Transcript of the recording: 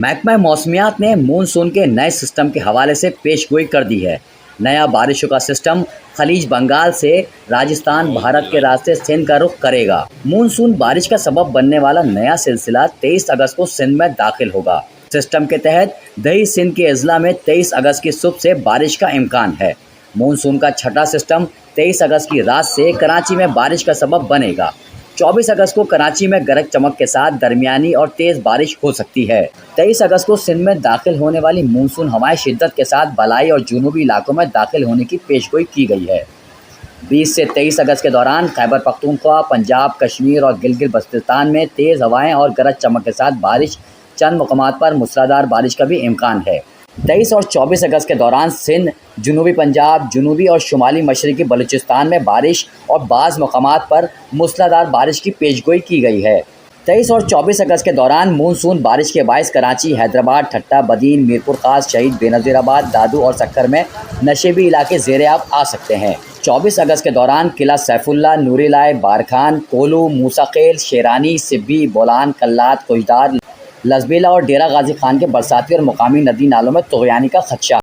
محکمہ موسمیات نے مونسون کے نئے سسٹم کے حوالے سے پیش گوئی کر دی ہے۔ نیا بارشوں کا سسٹم خلیج بنگال سے راجستھان بھارت کے راستے سندھ کا رخ کرے گا۔ مونسون بارش کا سبب بننے والا نیا سلسلہ 23 اگست کو سندھ میں داخل ہوگا۔ سسٹم کے تحت دیہی سندھ کے اضلاع میں 23 اگست کی صبح سے بارش کا امکان ہے۔ مونسون کا چھٹا سسٹم 23 اگست کی رات سے کراچی میں بارش کا سبب بنے گا۔ 24 اگست کو کراچی میں گرج چمک کے ساتھ درمیانی اور تیز بارش ہو سکتی ہے۔ 23 اگست کو سندھ میں داخل ہونے والی مونسون ہوائیں شدت کے ساتھ بالائی اور جنوبی علاقوں میں داخل ہونے کی پیش گوئی کی گئی ہے۔ 20 سے 23 اگست کے دوران خیبر پختونخوا، پنجاب، کشمیر اور گلگت بلتستان میں تیز ہوائیں اور گرج چمک کے ساتھ بارش، چند مقامات پر موسلادھار بارش کا بھی امکان ہے۔ 23 اور 24 اگست کے دوران سندھ، جنوبی پنجاب، جنوبی اور شمالی مشرقی بلوچستان میں بارش اور بعض مقامات پر موسلادھار بارش کی پیش گوئی کی گئی ہے۔ 23 اور 24 اگست کے دوران مونسون بارش کے باعث کراچی، حیدرآباد، ٹھٹہ، بدین، میرپور خاص، شہید بینظیر آباد، دادو اور سکھر میں نشیبی علاقے زیر آب آ سکتے ہیں۔ 24 اگست کے دوران قلعہ سیف اللہ، نوری لائے، بارکھان، کولو، موسیٰ خیل، شیرانی، سبی، بولان، کلات، کوہدار، لسبیلا اور ڈیرہ غازی خان کے برساتی اور مقامی ندی نالوں میں طغیانی کا خدشہ